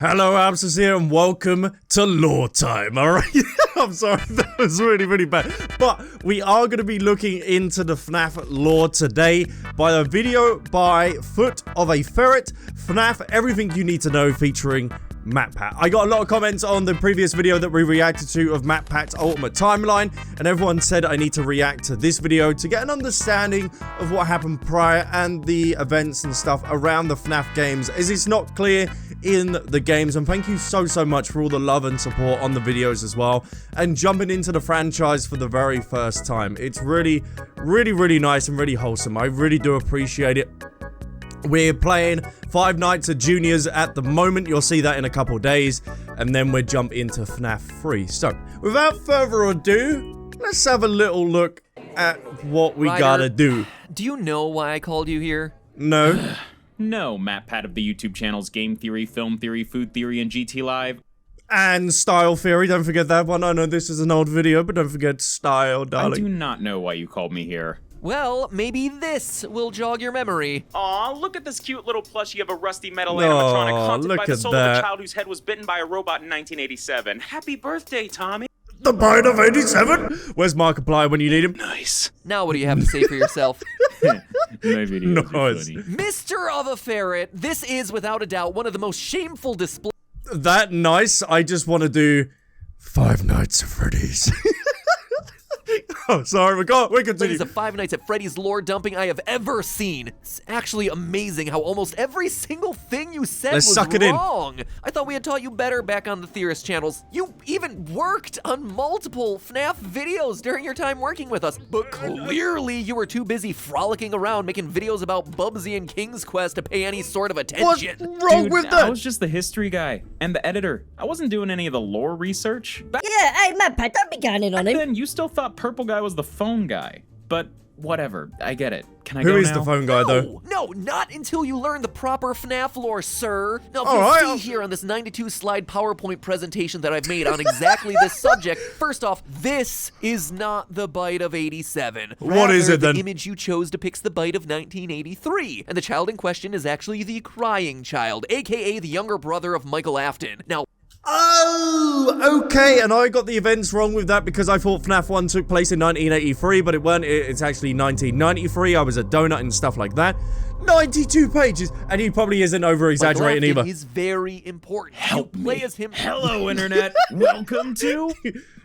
Hello, Albsterz here, and welcome to Lore Time, alright? I'm sorry, that was really bad. But we are going to be looking into the FNAF lore today by a video by Foot of a Ferret, FNAF, everything you need to know, featuring MatPat. I got a lot of comments on the previous video that we reacted to of MatPat's Ultimate Timeline, and everyone said I need to react to this video to get an understanding of what happened prior and the events and stuff around the FNAF games, as it's not clear in the games. And thank you so much for all the love and support on the videos as well, and jumping into the franchise for the very first time. It's really nice and really wholesome. I really do appreciate it. We're playing Five Nights at Junior's at the moment. You'll see that in a couple days, and then we'll jump into FNAF 3. So without further ado, let's have a little look at what we gotta do. Do you know why I called you here? No. No, MatPat of the YouTube channels Game Theory, Film Theory, Food Theory, and GT Live. And Style Theory, don't forget that one. I know this is an old video, but don't forget Style, darling. I do not know why you called me here. Well, maybe this will jog your memory. Aw, look at this cute little plushie of a rusty metal animatronic haunted by the soul of a child whose head was bitten by a robot in 1987. Happy birthday, Tommy. The Bite of 87? Where's Markiplier when you need him? Nice. Now what do you have to say for yourself? My videos are funny. Mr. of a Ferret, this is without a doubt one of the most shameful displays. That nice? I just want to do Five Nights at Freddy's. Oh, sorry, we continue. Of Five Nights at Freddy's lore dumping I have ever seen. It's actually amazing how almost every single thing you said was wrong. I thought we had taught you better back on the Theorist channels. You even worked on multiple FNAF videos during your time working with us, but clearly you were too busy frolicking around making videos about Bubsy and King's Quest to pay any sort of attention. What's wrong with that? I was just the history guy and the editor. I wasn't doing any of the lore research. Yeah, hey, MatPat, don't be gunning on him. Then you still thought Purple Guy was the phone guy. But whatever, I get it. Can I go now? Who is the phone guy, though? No, not until you learn the proper FNAF lore, sir. Now, see here on this 92-slide PowerPoint presentation that I've made on exactly this subject. First off, this is not the Bite of 87. What is it, then? The image you chose depicts the Bite of 1983, and the child in question is actually the Crying Child, aka the younger brother of Michael Afton. Now, oh, okay, and I got the events wrong with that because I thought FNAF 1 took place in 1983, but it weren't. It's actually 1993. I was a donut and stuff like that. 92 pages, and he probably isn't over-exaggerating either. Is very important. Help me. Play as him. Hello, Internet. Welcome to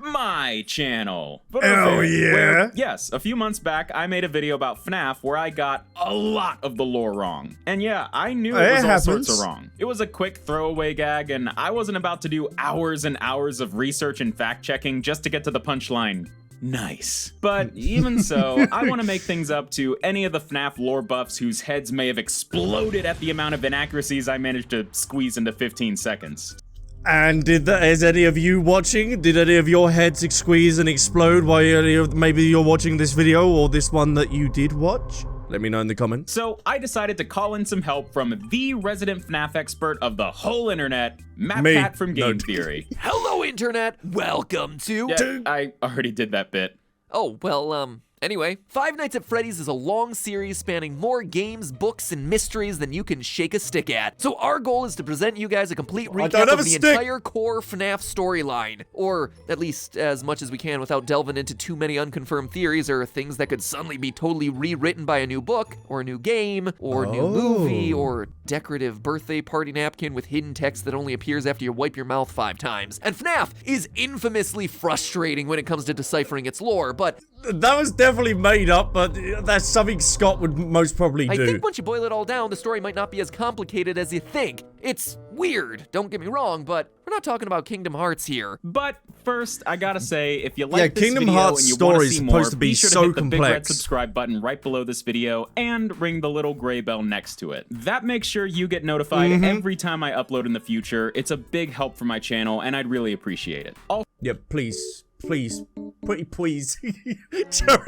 my channel. Oh, yeah? Yes, a few months back, I made a video about FNAF where I got a lot of the lore wrong. And yeah, I knew it was all sorts of wrong. It was a quick throwaway gag, and I wasn't about to do hours and hours of research and fact-checking just to get to the punchline. Nice. But even so, I want to make things up to any of the FNAF lore buffs whose heads may have exploded at the amount of inaccuracies I managed to squeeze into 15 seconds. And is any of you watching? Did any of your heads squeeze and explode while maybe you're watching this video or this one that you did watch? Let me know in the comments. So I decided to call in some help from the resident FNAF expert of the whole internet, MatPat from Game Theory. Hello, Internet. Welcome to... Yeah, I already did that bit. Oh, well, anyway, Five Nights at Freddy's is a long series spanning more games, books, and mysteries than you can shake a stick at. So our goal is to present you guys a complete recap of the entire core FNAF storyline, or at least as much as we can without delving into too many unconfirmed theories or things that could suddenly be totally rewritten by a new book, or a new game, or a new movie, or decorative birthday party napkin with hidden text that only appears after you wipe your mouth 5 times. And FNAF is infamously frustrating when it comes to deciphering its lore, but... That was definitely made up, but that's something Scott would most probably do. I think once you boil it all down, the story might not be as complicated as you think. It's weird, don't get me wrong, but we're not talking about Kingdom Hearts here. But first, I gotta say, if you like this Kingdom video Hearts and you want to see more, supposed to be sure so to hit the big red complex. subscribe button right below this video and ring the little gray bell next to it. That makes sure you get notified every time I upload in the future. It's a big help for my channel, and I'd really appreciate it. Yeah, please. Cherry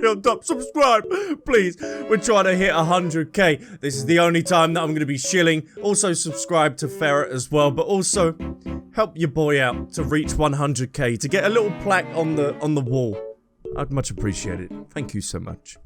on top, subscribe, please. We're trying to hit 100k. This is the only time that I'm going to be shilling. Also, subscribe to Ferret as well, but also help your boy out to reach 100k to get a little plaque on the wall. I'd much appreciate it. Thank you so much.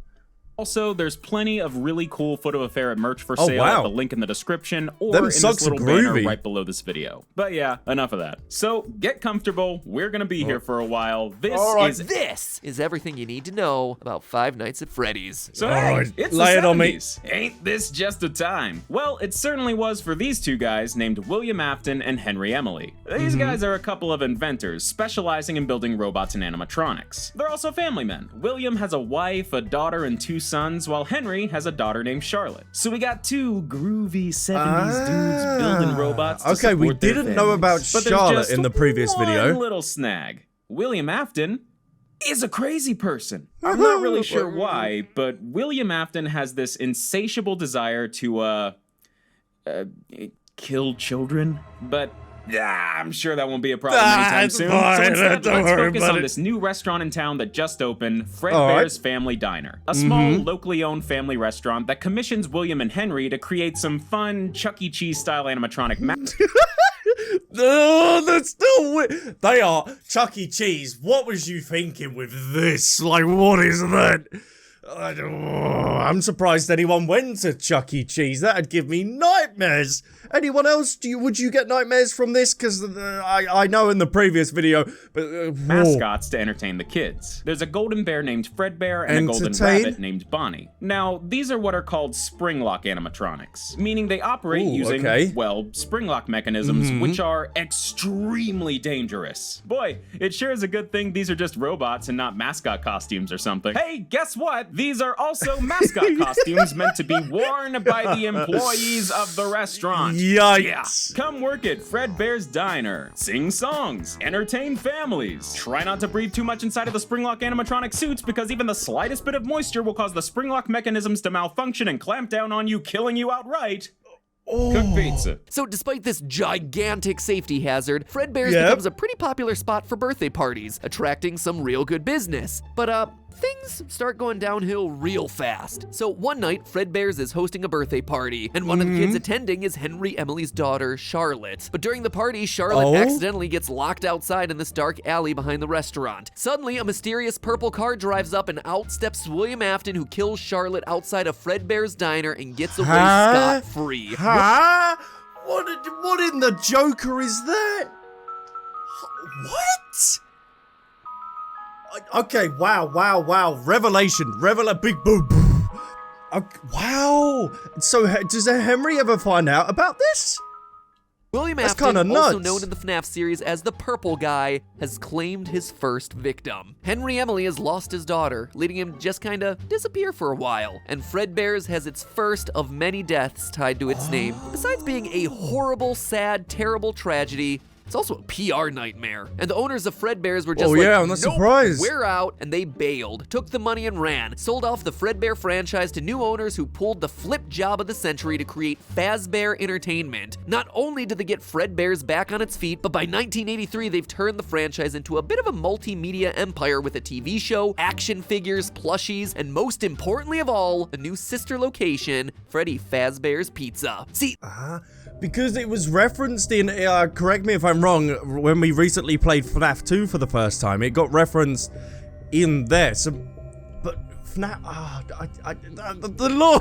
Also, there's plenty of really cool Photo Affair merch for sale at the link in the description or in this little banner right below this video. But yeah, enough of that. So get comfortable. We're gonna be here for a while. This is everything you need to know about Five Nights at Freddy's. So hey, it's the 70s. Ain't this just a time? Well, it certainly was for these two guys named William Afton and Henry Emily. These guys are a couple of inventors specializing in building robots and animatronics. They're also family men. William has a wife, a daughter, and 2 sons, while Henry has a daughter named Charlotte. So we got 2 groovy 70s dudes building robots to support we didn't know about Charlotte in the previous video. One little snag. William Afton is a crazy person. I'm not really sure why, but William Afton has this insatiable desire to, kill children, but I'm sure that won't be a problem anytime soon. So instead, let's focus on this new restaurant in town that just opened, Fredbear's Family Diner. A small, locally owned family restaurant that commissions William and Henry to create some fun Chuck E. Cheese style animatronic No, that's still weird. They are Chuck E. Cheese. What was you thinking with this? Like, what is that? I'm surprised anyone went to Chuck E. Cheese. That'd give me nightmares. Anyone else? Would you get nightmares from this? Because I know in the previous video, but mascots to entertain the kids. There's a golden bear named Fredbear and a golden rabbit named Bonnie. Now, these are what are called spring lock animatronics, meaning they operate using, well, spring lock mechanisms, which are extremely dangerous. Boy, it sure is a good thing these are just robots and not mascot costumes or something. Hey, guess what? These are also mascot costumes meant to be worn by the employees of the restaurant. Yikes. Yeah. Come work at Fredbear's Diner. Sing songs. Entertain families. Try not to breathe too much inside of the Springlock animatronic suits because even the slightest bit of moisture will cause the Springlock mechanisms to malfunction and clamp down on you, killing you outright. Cook pizza. So despite this gigantic safety hazard, Fredbear's becomes a pretty popular spot for birthday parties, attracting some real good business. But things start going downhill real fast. So one night, Fredbear's is hosting a birthday party, and one of the kids attending is Henry Emily's daughter, Charlotte. But during the party, Charlotte accidentally gets locked outside in this dark alley behind the restaurant. Suddenly, a mysterious purple car drives up and out steps William Afton, who kills Charlotte outside of Fredbear's Diner and gets away scot-free. What in the Joker is that? What? Okay, wow. Revelation, big boom. Okay, wow. So does Henry ever find out about this? William Afton, also known in the FNAF series as the Purple Guy, has claimed his first victim. Henry Emily has lost his daughter, leading him to just kinda disappear for a while. And Fredbear's has its first of many deaths tied to its name. Besides being a horrible, sad, terrible tragedy, it's also a PR nightmare. And the owners of Fredbear's were just I'm not surprised. We're out, and they bailed, took the money and ran, sold off the Fredbear franchise to new owners who pulled the flip job of the century to create Fazbear Entertainment. Not only did they get Fredbear's back on its feet, but by 1983, they've turned the franchise into a bit of a multimedia empire with a TV show, action figures, plushies, and most importantly of all, a new sister location, Freddy Fazbear's Pizza. See, because it was referenced in, correct me if I'm wrong, when we recently played FNAF 2 for the first time, it got referenced in there. So, but FNAF, the lore,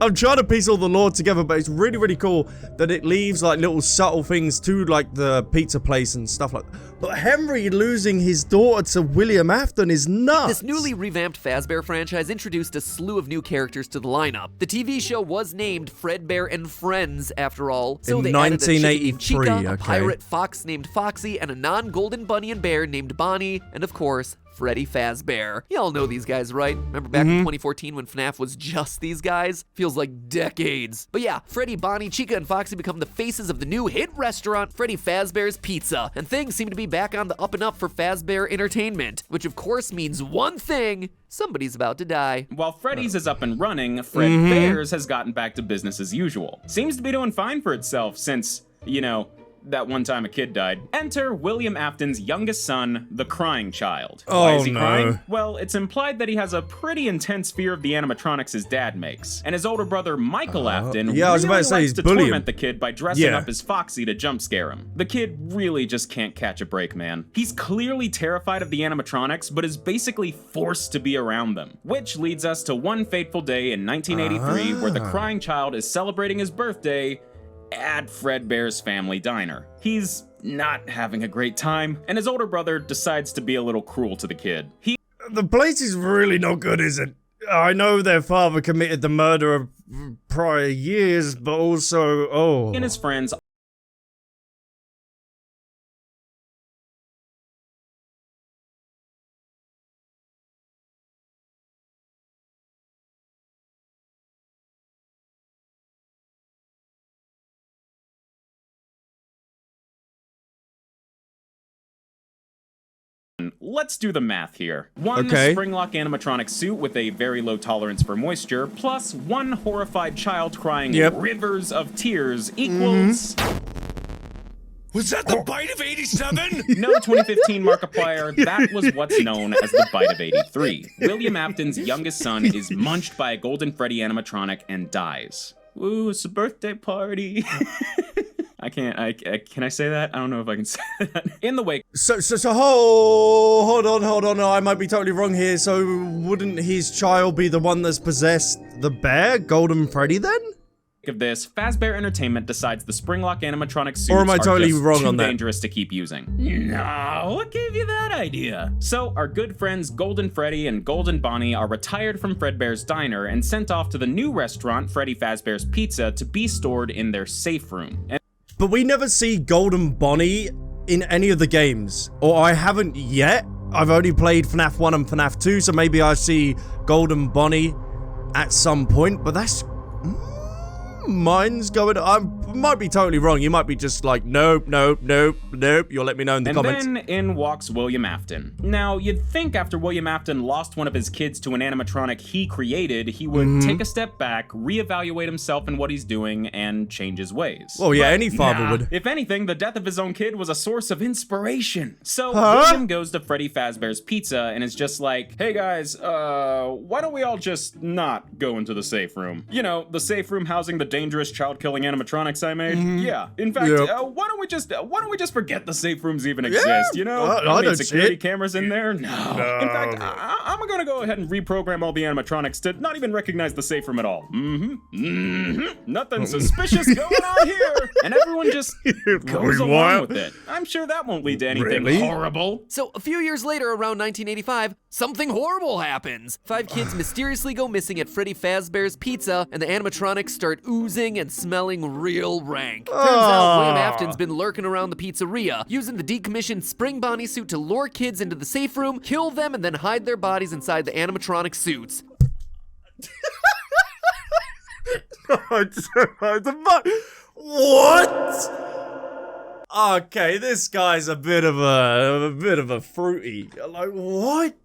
I'm trying to piece all the lore together, but it's really, really cool that it leaves like little subtle things to like the pizza place and stuff like that. But Henry losing his daughter to William Afton is nuts. This newly revamped Fazbear franchise introduced a slew of new characters to the lineup. The TV show was named Fredbear and Friends, after all. So they added a chicken named Chica, a pirate fox named Foxy, and a non-golden bunny and bear named Bonnie, and of course, Freddy Fazbear. Y'all know these guys, right? Remember back in 2014 when FNAF was just these guys? Feels like decades. But yeah, Freddy, Bonnie, Chica, and Foxy become the faces of the new hit restaurant, Freddy Fazbear's Pizza. And things seem to be back on the up and up for Fazbear Entertainment, which of course means one thing: somebody's about to die. While Freddy's is up and running, Fredbear's has gotten back to business as usual. Seems to be doing fine for itself since, you know, that one time a kid died. Enter William Afton's youngest son, the crying child. Oh, Why is he no. crying? Well, it's implied that he has a pretty intense fear of the animatronics his dad makes. And his older brother, Michael Afton, yeah, I was about to say, likes he's to bullying torment the kid by dressing Yeah. up as Foxy to jump scare him. The kid really just can't catch a break, man. He's clearly terrified of the animatronics, but is basically forced to be around them. Which leads us to one fateful day in 1983 where the crying child is celebrating his birthday at Fredbear's family diner. He's not having a great time, and his older brother decides to be a little cruel to the kid. The place is really not good, is it? I know their father committed the murder of prior years, but also, and his friends let's do the math here. One Springlock animatronic suit with a very low tolerance for moisture, plus one horrified child crying rivers of tears equals... Was that the bite of 87? No 2015 Markiplier, that was what's known as the bite of 83. William Afton's youngest son is munched by a Golden Freddy animatronic and dies. Ooh, it's a birthday party. Can I say that? I don't know if I can say that. In the wake. So hold on. No, I might be totally wrong here. So wouldn't his child be the one that's possessed the bear, Golden Freddy, then? Of this, Fazbear Entertainment decides the Springlock animatronic suits or am I totally wrong too on that? dangerous to keep using. No, what gave you that idea? So our good friends Golden Freddy and Golden Bonnie are retired from Fredbear's Diner and sent off to the new restaurant, Freddy Fazbear's Pizza, to be stored in their safe room. But we never see Golden Bonnie in any of the games, or I haven't yet. I've only played FNAF 1 and FNAF 2, so maybe I see Golden Bonnie at some point, but that's... mine's going... I might be totally wrong. You might be just like, nope. You'll let me know in the comments. And then in walks William Afton. Now, you'd think after William Afton lost one of his kids to an animatronic he created, he would take a step back, reevaluate himself and what he's doing, and change his ways. Well, yeah, any father would. If anything, the death of his own kid was a source of inspiration. So William goes to Freddy Fazbear's Pizza and is just like, hey guys, why don't we all just not go into the safe room? You know, the safe room housing the dangerous child-killing animatronics I made? Yeah. In fact, why don't we just forget the safe rooms even exist, you know? I don't security cameras in there? No. In fact, I'm gonna go ahead and reprogram all the animatronics to not even recognize the safe room at all. Nothing suspicious going on here. And everyone just goes along with it. I'm sure that won't lead to anything horrible. So a few years later, around 1985, something horrible happens. 5 kids mysteriously go missing at Freddy Fazbear's Pizza, and the animatronics start oozing and smelling real rank. Turns out William Afton's been lurking around the pizzeria, using the decommissioned Spring Bonnie suit to lure kids into the safe room, kill them, and then hide their bodies inside the animatronic suits. What? Okay, this guy's a bit of a fruity. Like, what?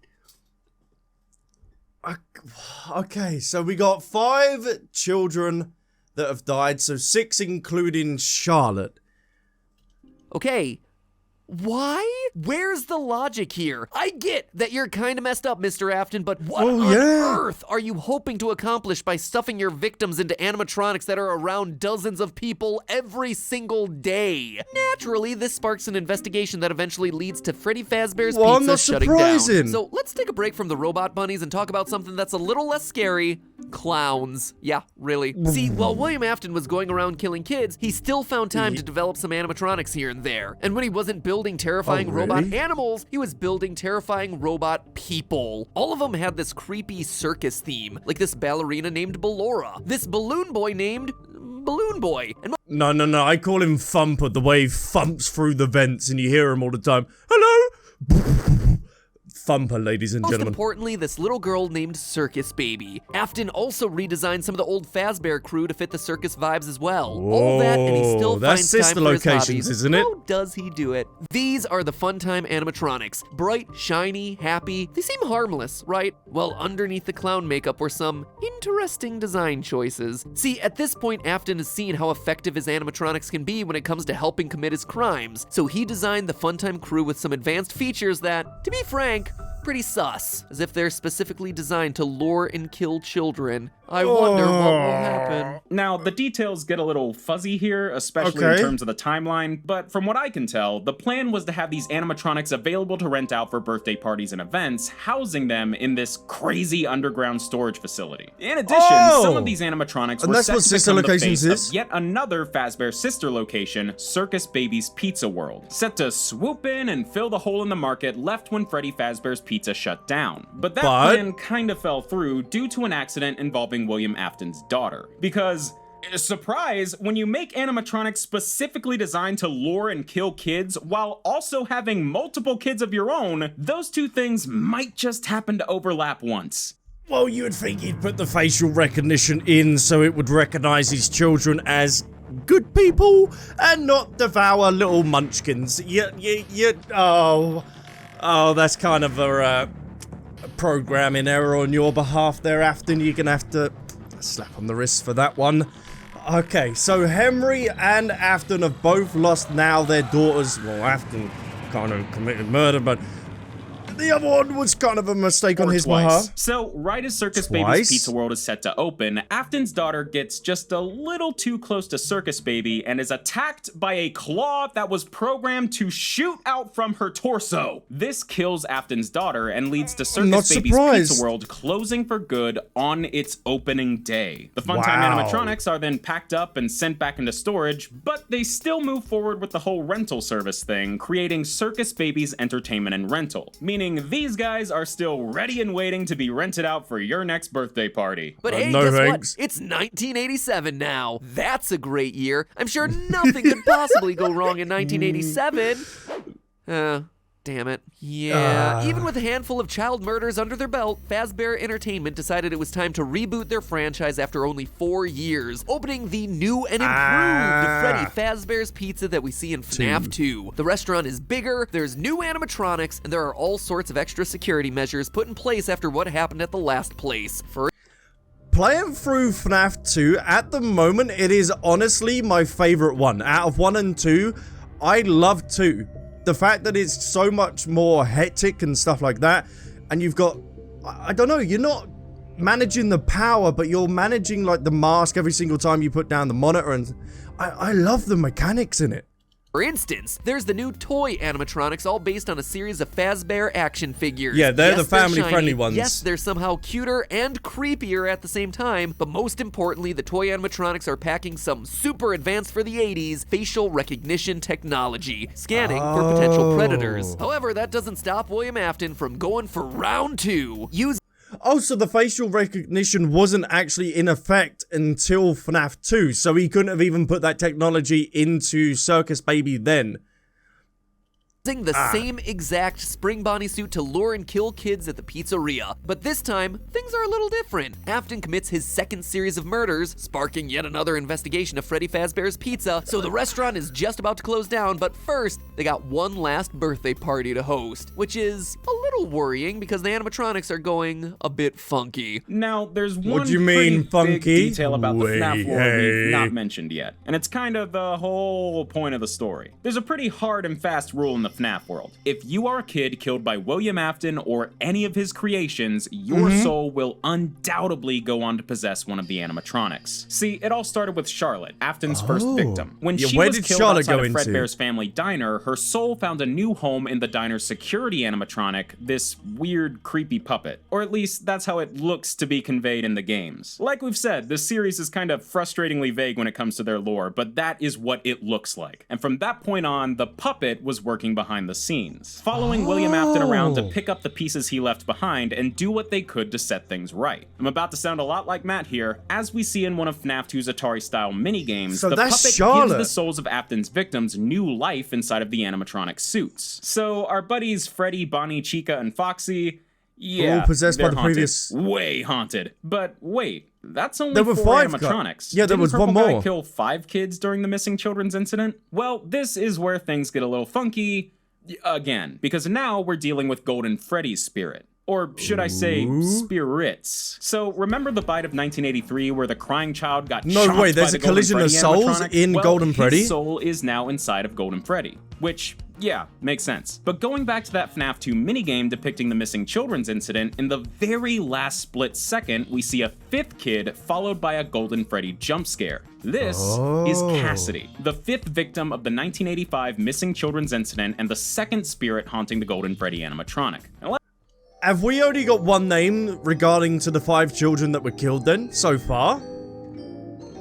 Okay, so we got 5 children that have died, so 6 including Charlotte. Okay, why? Where's the logic here? I get that you're kind of messed up, Mr. Afton, but what on earth are you hoping to accomplish by stuffing your victims into animatronics that are around dozens of people every single day? Naturally, this sparks an investigation that eventually leads to Freddy Fazbear's Pizza shutting down. So let's take a break from the robot bunnies and talk about something that's a little less scary. Clowns. Yeah, really. See, while William Afton was going around killing kids, he still found time to develop some animatronics here and there. And when he wasn't building terrifying robot animals, he was building terrifying robot people. All of them had this creepy circus theme, like this ballerina named Ballora, this balloon boy named Balloon Boy. And no, I call him Thumper, the way he thumps through the vents and you hear him all the time. Hello? thumper, ladies and Most gentlemen. importantly, this little girl named Circus Baby. Afton also redesigned some of the old Fazbear crew to fit the circus vibes as well. All that, and he still that's finds time sister for his locations, hobbies. isn't it? How does he do it? These are the Funtime animatronics. Bright, shiny, happy. They seem harmless, right? Well, underneath the clown makeup were some interesting design choices. See, at this point, Afton has seen how effective his animatronics can be when it comes to helping commit his crimes. So he designed the Funtime crew with some advanced features that, to be frank, pretty sus, as if they're specifically designed to lure and kill children. I wonder what will happen. Now, the details get a little fuzzy here, especially in terms of the timeline, but from what I can tell, the plan was to have these animatronics available to rent out for birthday parties and events, housing them in this crazy underground storage facility. In addition, some of these animatronics were set to become the face of yet another Fazbear sister location, Circus Baby's Pizza World, set to swoop in and fill the hole in the market left when Freddy Fazbear's Pizza shut down. But that plan kind of fell through due to an accident involving William Afton's daughter. Because, surprise, when you make animatronics specifically designed to lure and kill kids while also having multiple kids of your own, those two things might just happen to overlap once. Well, you would think he'd put the facial recognition in so it would recognize his children as good people and not devour little munchkins. Oh, that's kind of a programming error on your behalf there, Afton. You're gonna have to slap on the wrist for that one. Okay, so Henry and Afton have both lost now their daughters. Well, Afton kind of committed murder, but the other one was kind of a mistake on his behalf. So, right as Circus Baby's Pizza World is set to open, Afton's daughter gets just a little too close to Circus Baby and is attacked by a claw that was programmed to shoot out from her torso. This kills Afton's daughter and leads to Circus Baby's Pizza World closing for good on its opening day. The Funtime animatronics are then packed up and sent back into storage, but they still move forward with the whole rental service thing, creating Circus Baby's Entertainment and Rental, meaning these guys are still ready and waiting to be rented out for your next birthday party. But hey, guess what? It's 1987 now. That's a great year. I'm sure nothing could possibly go wrong in 1987. Damn it. Yeah, even with a handful of child murders under their belt, Fazbear Entertainment decided it was time to reboot their franchise after only 4 years, opening the new and improved Freddy Fazbear's Pizza that we see in FNAF 2. The restaurant is bigger, there's new animatronics, and there are all sorts of extra security measures put in place after what happened at the last place. Playing through FNAF 2, at the moment, it is honestly my favorite one. Out of 1 and 2, I love 2. The fact that it's so much more hectic and stuff like that, and you've got, I don't know, you're not managing the power, but you're managing like the mask every single time you put down the monitor, and I love the mechanics in it. For instance, there's the new toy animatronics, all based on a series of Fazbear action figures. Yeah, they're the family-friendly ones. Yes, they're somehow cuter and creepier at the same time, but most importantly, the toy animatronics are packing some super advanced for the 80s facial recognition technology, scanning for potential predators. However, that doesn't stop William Afton from going for round 2. Oh, so the facial recognition wasn't actually in effect until FNAF 2, so he couldn't have even put that technology into Circus Baby then. The same exact spring Bonnie suit to lure and kill kids at the pizzeria. But this time, things are a little different. Afton commits his second series of murders, sparking yet another investigation of Freddy Fazbear's Pizza, so the restaurant is just about to close down, but first, they got one last birthday party to host, which is a little worrying because the animatronics are going a bit funky. Now, there's one big detail about the FNAF lore we've not mentioned yet, and it's kind of the whole point of the story. There's a pretty hard and fast rule in the FNAF world. If you are a kid killed by William Afton or any of his creations, your soul will undoubtedly go on to possess one of the animatronics. See, it all started with Charlotte, Afton's first victim. When she was killed outside of Fredbear's family diner, her soul found a new home in the diner's security animatronic, this weird, creepy puppet. Or at least, that's how it looks to be conveyed in the games. Like we've said, this series is kind of frustratingly vague when it comes to their lore, but that is what it looks like. And from that point on, the puppet was working behind the scenes, following William Afton around to pick up the pieces he left behind and do what they could to set things right. I'm about to sound a lot like Matt here, as we see in one of FNAF 2's Atari-style minigames, the puppet gives the souls of Afton's victims new life inside of the animatronic suits. So our buddies Freddy, Bonnie, Chica, Victoria, and Foxy, yeah, all possessed by they're the haunted. previous... Way haunted. But wait, that's only There were 4 5 animatronics. Yeah, there Didn't was Purple one Guy more. kill 5 kids during the missing children's incident? Well, this is where things get a little funky again, because now we're dealing with Golden Freddy's spirit. Or should I say, spirits. So remember the bite of 1983 where the crying child got No chomped way, there's by a the Golden collision of Freddy souls animatronic? in Well, Golden Freddy? His soul is now inside of Golden Freddy, which, yeah, makes sense. But going back to that FNAF 2 minigame depicting the missing children's incident, in the very last split second, we see a 5th kid followed by a Golden Freddy jump scare. This is Cassidy, the 5th victim of the 1985 missing children's incident and the 2nd spirit haunting the Golden Freddy animatronic. Now, Have we only got one name regarding to the 5 children that were killed then, so far?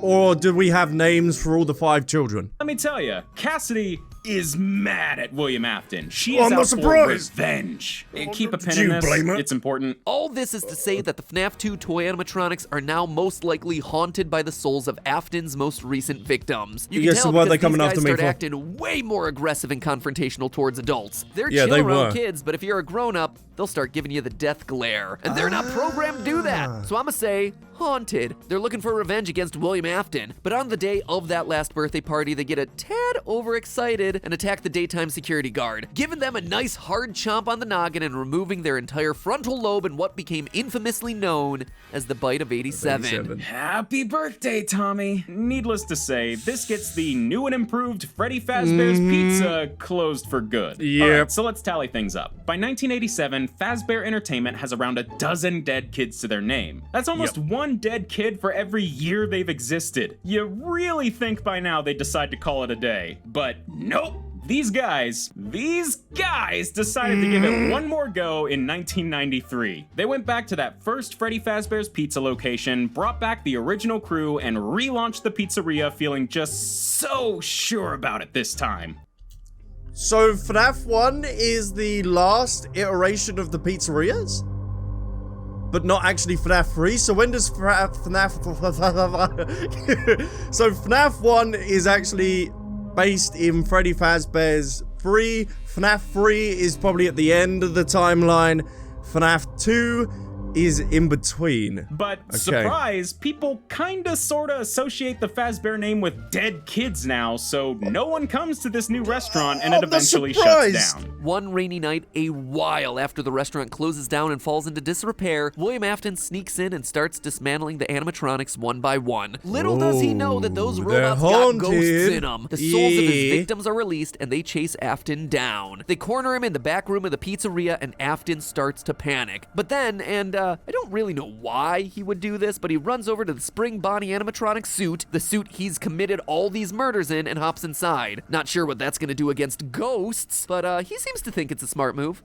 Or do we have names for all the 5 children? let me tell you, Cassidy is mad at William Afton. She Oh, is I'm out not for surprised. revenge. Keep a Did pin in you this, blame her? it's important. All this is to say that the FNAF 2 toy animatronics are now most likely haunted by the souls of Afton's most recent victims. You can Yeah, tell so why are because they coming these after guys me start for? acting way more aggressive and confrontational towards adults. They're Yeah, chill they around were. kids, but if you're a grown-up, they'll start giving you the death glare. And they're not programmed to do that. So I'ma say, haunted. They're looking for revenge against William Afton. But on the day of that last birthday party, they get a tad overexcited and attack the daytime security guard, giving them a nice hard chomp on the noggin and removing their entire frontal lobe in what became infamously known as the bite of 87. Happy birthday, Tommy. Needless to say, this gets the new and improved Freddy Fazbear's Pizza closed for good. Yep. Alright, so let's tally things up. By 1987, Fazbear Entertainment has around a dozen dead kids to their name. That's almost one dead kid for every year they've existed. You really think by now they'd decide to call it a day, but nope. These guys decided to give it one more go in 1993. They went back to that first Freddy Fazbear's Pizza location, brought back the original crew, and relaunched the pizzeria feeling just so sure about it this time. So FNAF 1 is the last iteration of the pizzerias? But not actually FNAF 3, so when does FNAF... So FNAF 1 is actually based in Freddy Fazbear's 3. FNAF 3 is probably at the end of the timeline. FNAF 2 is in between. But surprise, people kinda sorta associate the Fazbear name with dead kids now, so no one comes to this new restaurant and it eventually shuts down. One rainy night, a while after the restaurant closes down and falls into disrepair, William Afton sneaks in and starts dismantling the animatronics one by one. Little does he know that those robots got ghosts in them. The souls of his victims are released and they chase Afton down. They corner him in the back room of the pizzeria and Afton starts to panic. But then, I don't really know why he would do this, but he runs over to the Spring Bonnie animatronic suit, the suit he's committed all these murders in, and hops inside. Not sure what that's gonna do against ghosts, but he seems to think it's a smart move.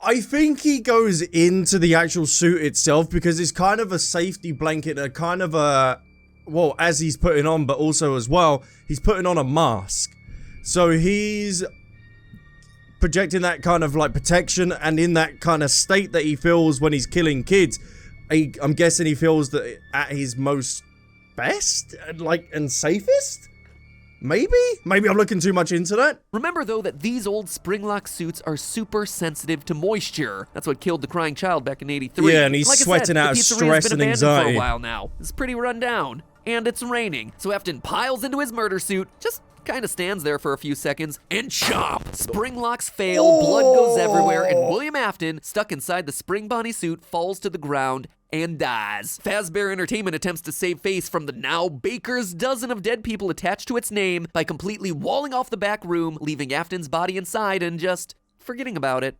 I think he goes into the actual suit itself because it's kind of a safety blanket, a kind of a... Well, as he's putting on, but also as well, he's putting on a mask. So he's projecting that kind of like protection, and in that kind of state that he feels when he's killing kids, I'm guessing he feels that at his most best and safest. Maybe I'm looking too much into that. Remember though that these old Springlock suits are super sensitive to moisture. That's what killed the crying child back in '83. Yeah, and he's sweating out of stress and anxiety for a while now. It's pretty run down, and it's raining. So Afton piles into his murder suit, just kind of stands there for a few seconds, and chop! Springlocks fail, blood goes everywhere, and William Afton, stuck inside the Spring Bonnie suit, falls to the ground and dies. Fazbear Entertainment attempts to save face from the now baker's dozen of dead people attached to its name by completely walling off the back room, leaving Afton's body inside and just forgetting about it.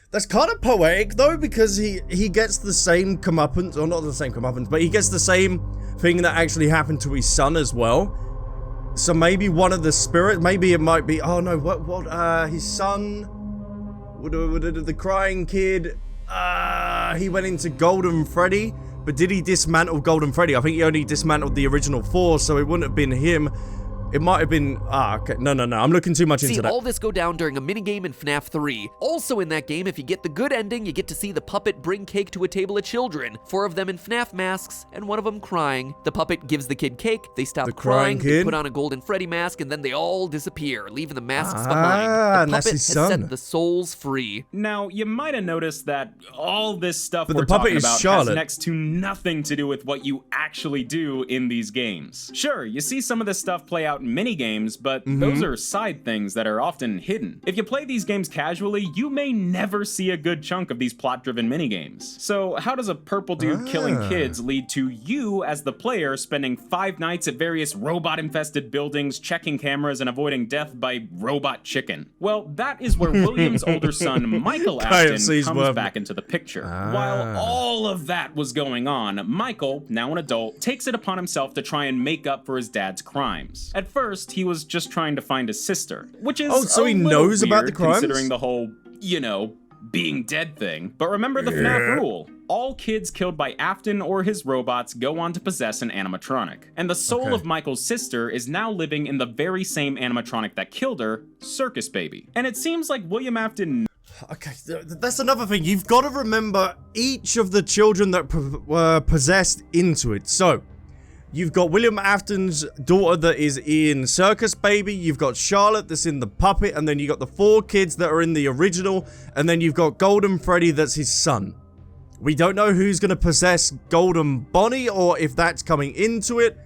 That's kind of poetic though, because he gets the same comeuppance, or not the same comeuppance, but he gets the same thing that actually happened to his son as well. So maybe one of the spirits, maybe it might be, oh no, his son, the crying kid, he went into Golden Freddy, but did he dismantle Golden Freddy? I think he only dismantled the original 4, so it wouldn't have been him It might have been... okay. No. I'm looking too much into that. See, all this go down during a minigame in FNAF 3. Also in that game, if you get the good ending, you get to see the puppet bring cake to a table of children. 4 of them in FNAF masks, and 1 of them crying. The puppet gives the kid cake, they stop crying, they put on a golden Freddy mask, and then they all disappear, leaving the masks behind. The puppet has set the souls free. Now, you might have noticed that all this stuff we're talking about has next to nothing to do with what you actually do in these games. Sure, you see some of this stuff play out in mini-games, but those are side things that are often hidden. If you play these games casually, you may never see a good chunk of these plot-driven mini-games. So how does a purple dude killing kids lead to you as the player spending 5 nights at various robot-infested buildings, checking cameras, and avoiding death by robot chicken? Well, that is where William's older son, Michael Afton, comes back into the picture. While all of that was going on, Michael, now an adult, takes it upon himself to try and make up for his dad's crimes. At first, he was just trying to find his sister, which is so he knows about the crimes? Considering the whole, being dead thing. But remember the FNAF rule. All kids killed by Afton or his robots go on to possess an animatronic. And the soul of Michael's sister is now living in the very same animatronic that killed her, Circus Baby. And it seems like William Afton... Okay, that's another thing. You've got to remember each of the children that were possessed into it. So, you've got William Afton's daughter that is in Circus Baby, you've got Charlotte that's in the puppet, and then you got the 4 kids that are in the original, and then you've got Golden Freddy that's his son. We don't know who's going to possess Golden Bonnie, or if that's coming into it.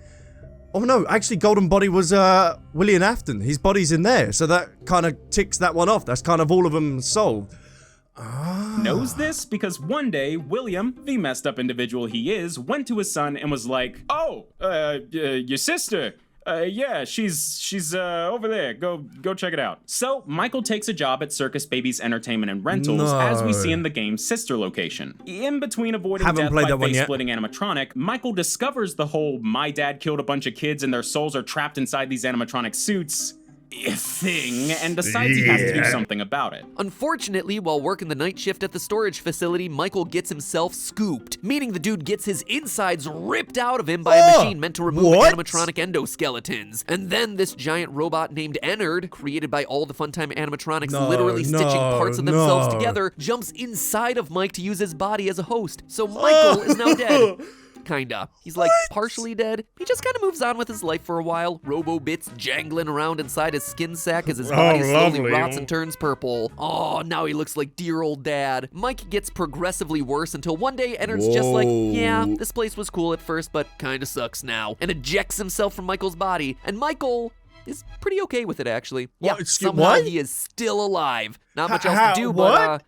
Oh no, actually Golden Bonnie was William Afton. His body's in there, so that kind of ticks that one off. That's kind of all of them solved. Knows this because one day, William, the messed up individual he is, went to his son and was like, your sister. Yeah, she's over there. Go check it out. So Michael takes a job at Circus Baby's Entertainment and Rentals, as we see in the game's sister location. In between avoiding death by face-splitting animatronic, Michael discovers the whole "my dad killed a bunch of kids and their souls are trapped inside these animatronic suits" thing, and decides he has to do something about it. Unfortunately, while working the night shift at the storage facility, Michael gets himself scooped, meaning the dude gets his insides ripped out of him by a machine meant to remove animatronic endoskeletons. And then this giant robot named Ennard, created by all the Funtime animatronics literally stitching parts of themselves together, jumps inside of Mike to use his body as a host. So Michael is now dead. Kinda. He's like partially dead. He just kind of moves on with his life for a while. Robo bits jangling around inside his skin sack as his body slowly rots and turns purple. Oh, now he looks like dear old dad. Mike gets progressively worse until one day Ennard's just like, yeah, this place was cool at first, but kinda sucks now, and ejects himself from Michael's body. And Michael is pretty okay with it, actually. Somehow he is still alive. Not much else to do, but,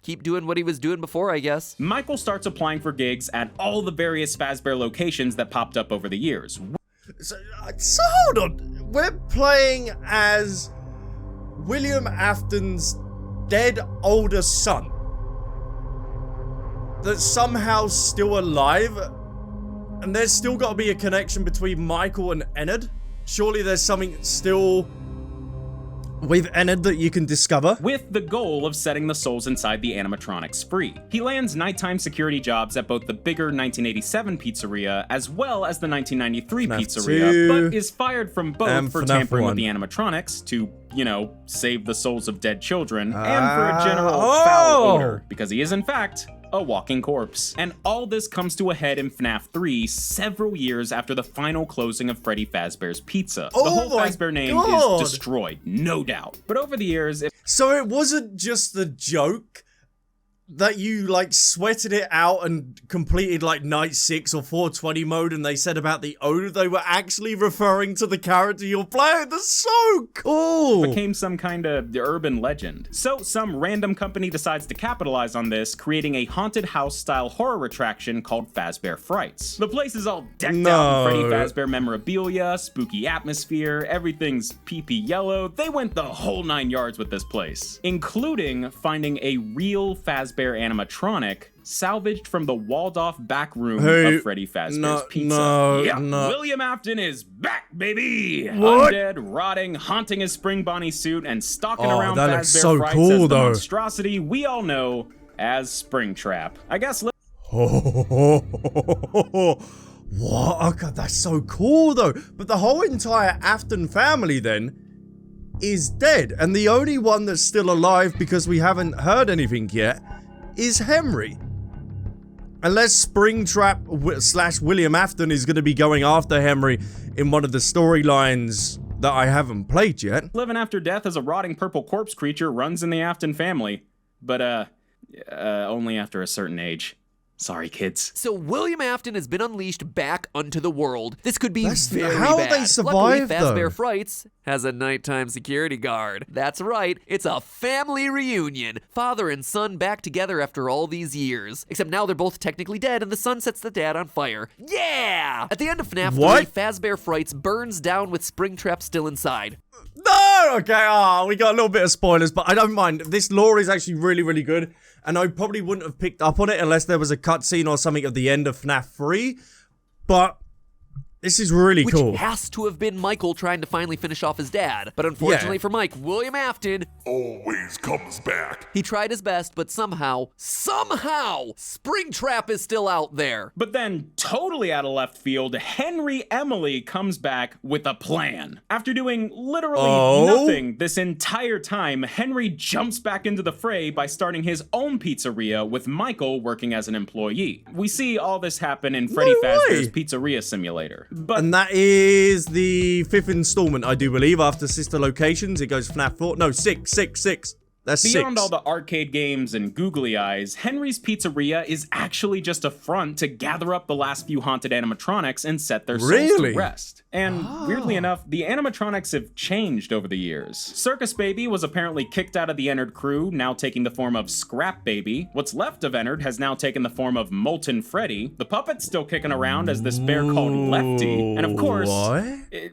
keep doing what he was doing before, I guess. Michael starts applying for gigs at all the various Fazbear locations that popped up over the years. So hold on. We're playing as William Afton's dead older son that's somehow still alive, and there's still got to be a connection between Michael and Ennard. Surely there's something still with Ennard that you can discover. With the goal of setting the souls inside the animatronics free. He lands nighttime security jobs at both the bigger 1987 pizzeria as well as the 1993 FNAF pizzeria, 2, but is fired from both for FNAF tampering 1. with the animatronics to, save the souls of dead children, and for a general foul odor, because he is in fact a walking corpse. And all this comes to a head in FNAF 3 several years after the final closing of Freddy Fazbear's Pizza. The whole Fazbear name is destroyed, no doubt. But over the years... So it wasn't just the joke that you, sweated it out and completed, Night 6 or 420 mode, and they said about the odor, they were actually referring to the character you're playing. That's so cool! Became some kind of urban legend. So some random company decides to capitalize on this, creating a haunted house-style horror attraction called Fazbear Frights. The place is all decked out in Freddy Fazbear memorabilia, spooky atmosphere, everything's pee-pee yellow. They went the whole 9 yards with this place, including finding a real Fazbear animatronic salvaged from the walled-off back room of Freddy Fazbear's Pizza. William Afton is back, baby! Undead, rotting, haunting his spring Bonnie suit, and stalking around Fazbear Frights as the monstrosity we all know as Springtrap. I guess What? Oh god, that's so cool though. But the whole entire Afton family then is dead. And the only one that's still alive, because we haven't heard anything yet, is Henry. Unless Springtrap / William Afton is going to be going after Henry in one of the storylines that I haven't played yet. Living after death as a rotting purple corpse creature runs in the Afton family. But, only after a certain age. Sorry, kids. So William Afton has been unleashed back onto the world. This could be very how bad. they survive, Luckily, though. Fazbear Frights has a nighttime security guard. That's right, it's a family reunion. Father and son back together after all these years. Except now they're both technically dead and the son sets the dad on fire. Yeah! At the end of FNAF 3, Fazbear Frights burns down with Springtrap still inside. No! Okay, we got a little bit of spoilers, but I don't mind. This lore is actually really, really good. And I probably wouldn't have picked up on it unless there was a cutscene or something at the end of FNAF 3. But this is really cool. Which has to have been Michael trying to finally finish off his dad. But unfortunately for Mike, William Afton always comes back. He tried his best, but somehow, Springtrap is still out there. But then, totally out of left field, Henry Emily comes back with a plan. After doing literally nothing this entire time, Henry jumps back into the fray by starting his own pizzeria with Michael working as an employee. We see all this happen in Freddy Fazbear's Pizzeria Simulator. And that is the 5th installment, I do believe, after Sister Locations. It goes FNAF 4. No, 6. That's Beyond 6. all the arcade games and googly eyes, Henry's Pizzeria is actually just a front to gather up the last few haunted animatronics and set their souls to rest. And weirdly enough, the animatronics have changed over the years. Circus Baby was apparently kicked out of the Ennard crew, now taking the form of Scrap Baby. What's left of Ennard has now taken the form of Molten Freddy. The puppet's still kicking around as this bear called Lefty. And of course,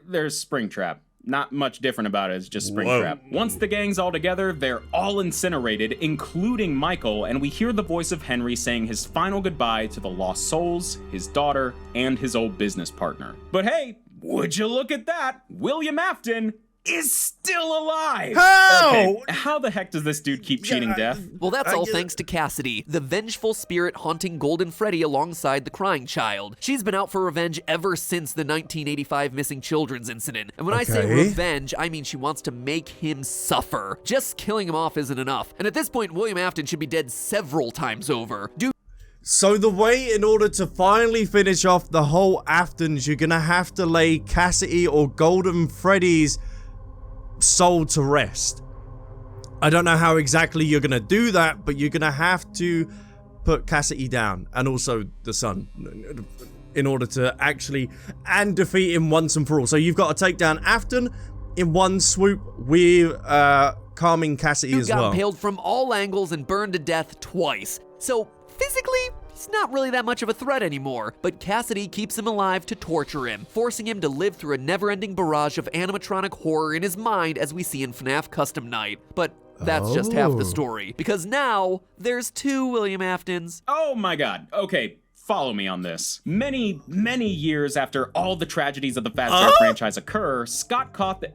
there's Springtrap. Not much different about it, it's just Springtrap. Once the gang's all together, they're all incinerated, including Michael, and we hear the voice of Henry saying his final goodbye to the lost souls, his daughter, and his old business partner. But hey, would you look at that? William Afton is still alive! How? Okay, how the heck does this dude keep cheating death? Well, that's all thanks to Cassidy, the vengeful spirit haunting Golden Freddy alongside the crying child. She's been out for revenge ever since the 1985 missing children's incident. And when I say revenge, I mean she wants to make him suffer. Just killing him off isn't enough. And at this point, William Afton should be dead several times over. So the way, in order to finally finish off the whole Aftons, you're gonna have to lay Cassidy or Golden Freddy's soul to rest. I don't know how exactly you're gonna do that, but you're gonna have to put Cassidy down and also the son in order to actually defeat him once and for all. So you've got to take down Afton in one swoop with calming Cassidy as well. Got impaled from all angles and burned to death twice. So physically, he's not really that much of a threat anymore, but Cassidy keeps him alive to torture him, forcing him to live through a never-ending barrage of animatronic horror in his mind as we see in FNAF Custom Night. But that's just half the story, because now there's 2 William Aftons. Oh my god, okay. Follow me on this. Many years after all the tragedies of the Fazbear franchise occur, Scott Cawthon,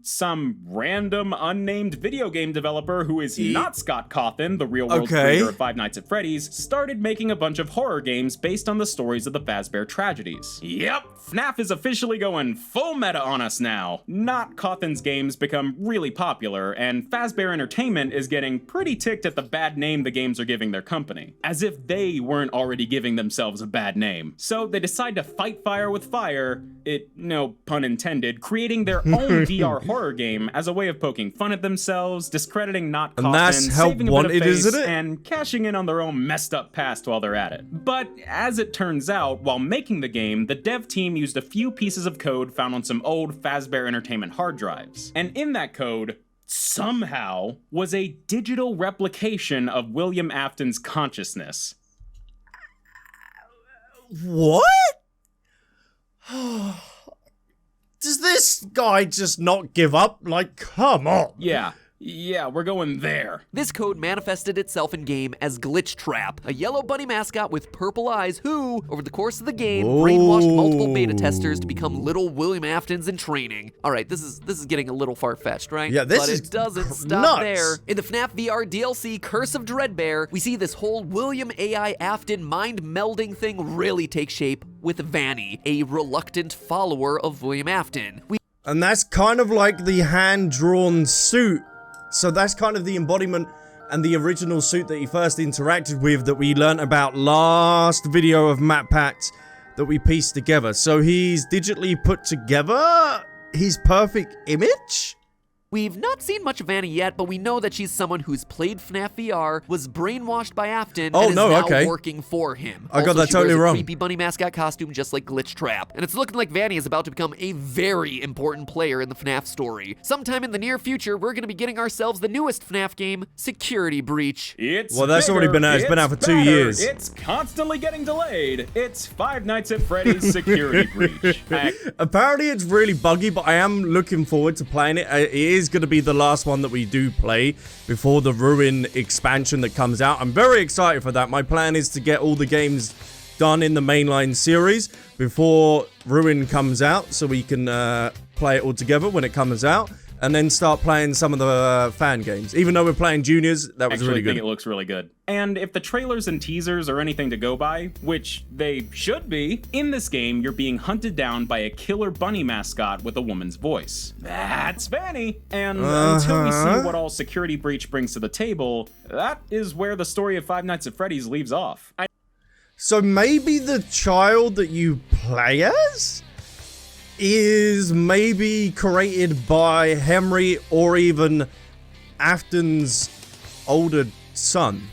some random unnamed video game developer who is not Scott Cawthon, the real-world creator of Five Nights at Freddy's, started making a bunch of horror games based on the stories of the Fazbear tragedies. Yep, FNAF is officially going full meta on us now. Not Cawthon's games become really popular, and Fazbear Entertainment is getting pretty ticked at the bad name the games are giving their company. As if they weren't already giving themselves a bad name. So they decide to fight fire with fire, no pun intended, creating their own VR horror game as a way of poking fun at themselves, discrediting not Cawthon, saving a bit of face, and cashing in on their own messed up past while they're at it. But as it turns out, while making the game, the dev team used a few pieces of code found on some old Fazbear Entertainment hard drives. And in that code, somehow, was a digital replication of William Afton's consciousness. What? Does this guy just not give up? Like, come on. Yeah. Yeah, we're going there. This code manifested itself in-game as Glitch Trap, a yellow bunny mascot with purple eyes who, over the course of the game, brainwashed multiple beta testers to become little William Aftons in training. All right, this is getting a little far-fetched, right? Yeah, this but is it doesn't stop nuts. there. In the FNAF VR DLC, Curse of Dreadbear, we see this whole William AI Afton mind-melding thing really take shape with Vanny, a reluctant follower of William Afton. And that's kind of like the hand-drawn suit. So that's kind of the embodiment and the original suit that he first interacted with that we learnt about last video of MatPat that we pieced together. So he's digitally put together his perfect image? We've not seen much of Vanny yet, but we know that she's someone who's played FNAF VR, was brainwashed by Afton, and is now working for him. I got that totally wrong. She wears a creepy bunny mascot costume just like Glitch Trap. And it's looking like Vanny is about to become a very important player in the FNAF story. Sometime in the near future, we're going to be getting ourselves the newest FNAF game, Security Breach. Well, that's already been out. It's been out for 2 years. It's constantly getting delayed. It's Five Nights at Freddy's Security Breach. Apparently it's really buggy, but I am looking forward to playing it. It is going to be the last one that we do play before the Ruin expansion that comes out. I'm very excited for that. My plan is to get all the games done in the mainline series before Ruin comes out, so we can play it all together when it comes out, and then start playing some of the fan games. Even though we're playing Juniors, that was really good. I think it looks really good. And if the trailers and teasers are anything to go by, which they should be, in this game, you're being hunted down by a killer bunny mascot with a woman's voice. That's Vanny! And until we see what all Security Breach brings to the table, that is where the story of Five Nights at Freddy's leaves off. So maybe the child that you play as is maybe created by Henry or even Afton's older son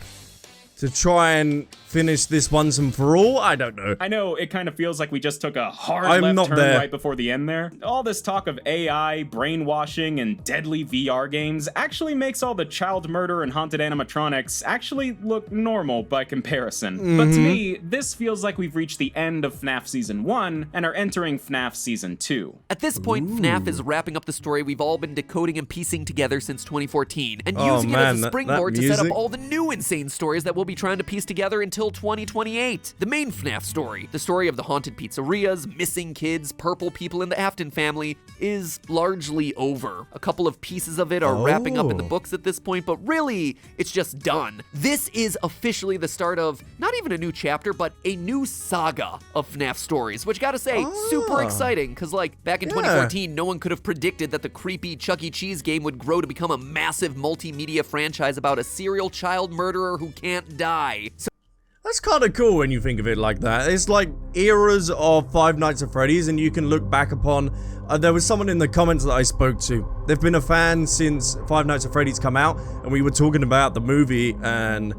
to try and finish this once and for all. I don't know. I know it kind of feels like we just took a hard left turn right before the end there. All this talk of AI, brainwashing, and deadly VR games actually makes all the child murder and haunted animatronics actually look normal by comparison. But to me, this feels like we've reached the end of FNAF Season 1 and are entering FNAF Season 2. At this point, FNAF is wrapping up the story we've all been decoding and piecing together since 2014, and using it as a springboard to set up all the new insane stories that we'll be trying to piece together until 2028. The main FNAF story, the story of the haunted pizzerias, missing kids, purple people in the Afton family, is largely over. A couple of pieces of it are wrapping up in the books at this point, but really, it's just done. This is officially the start of not even a new chapter, but a new saga of FNAF stories, which gotta say, super exciting, because like, back in 2014, no one could have predicted that the creepy Chuck E. Cheese game would grow to become a massive multimedia franchise about a serial child murderer who can't die. That's kind of cool when you think of it like that. It's like eras of Five Nights at Freddy's, and you can look back upon... there was someone in the comments that I spoke to. They've been a fan since Five Nights at Freddy's come out, and we were talking about the movie and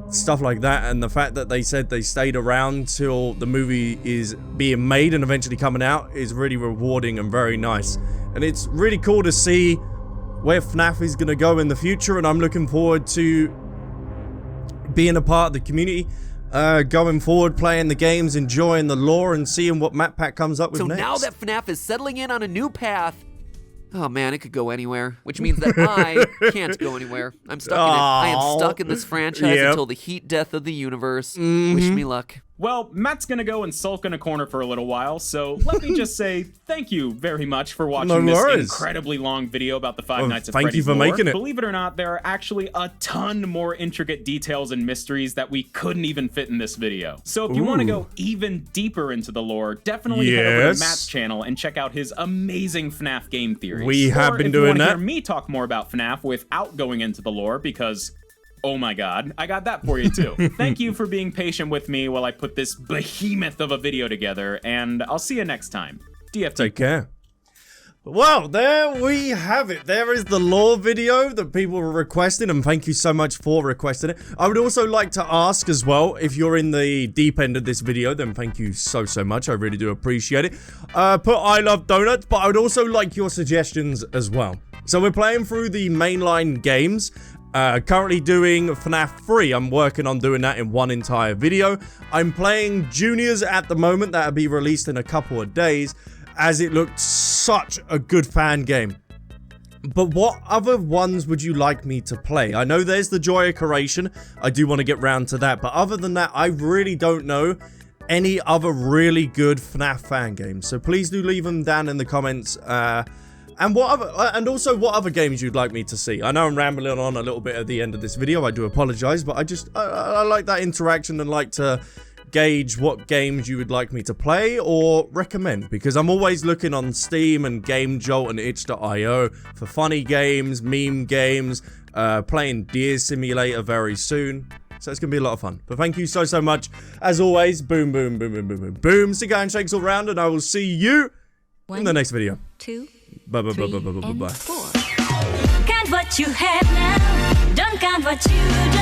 stuff like that, and the fact that they said they stayed around till the movie is being made and eventually coming out is really rewarding and very nice. And it's really cool to see where FNAF is going to go in the future, and I'm looking forward to being a part of the community. Going forward, playing the games, enjoying the lore, and seeing what MatPat comes up with next. So now that FNAF is settling in on a new path, oh man, it could go anywhere, which means that I can't go anywhere. I'm stuck in it. I am stuck in this franchise until the heat death of the universe. Wish me luck. Well, Matt's gonna go and sulk in a corner for a little while, so let me just say thank you very much for watching this incredibly long video about the Five Nights at Freddy's Thank you for making it. Believe it or not, there are actually a ton more intricate details and mysteries that we couldn't even fit in this video. So if you want to go even deeper into the lore, definitely head over to Matt's channel and check out his amazing FNAF game theories. We have been doing that. If you want to hear me talk more about FNAF without going into the lore, because... oh my god, I got that for you too. Thank you for being patient with me while I put this behemoth of a video together, and I'll see you next time. DFT. Take care. Well, there we have it. There is the lore video that people were requesting, and thank you so much for requesting it. I would also like to ask as well, if you're in the deep end of this video, then thank you so much. I really do appreciate it. Put I love donuts, but I would also like your suggestions as well. So we're playing through the mainline games. Currently doing FNAF 3. I'm working on doing that in one entire video. I'm playing Juniors at the moment. That'll be released in a couple of days, as it looked such a good fan game. But what other ones would you like me to play? I know there's the Joy of Curation. I do want to get round to that. But other than that, I really don't know any other really good FNAF fan games. So please do leave them down in the comments. And also what other games you'd like me to see. I know I'm rambling on a little bit at the end of this video. I do apologize, but I like that interaction and like to gauge what games you would like me to play or recommend, because I'm always looking on Steam and Game Jolt and itch.io for funny games, meme games, playing Deer Simulator very soon. So it's gonna be a lot of fun. But thank you so much. As always, boom, boom, boom, boom, boom, boom, boom. Cigar and shakes all round, and I will see you in the next video. 2, Bye. 3, and 4. Count what you have now. Don't count what you don't.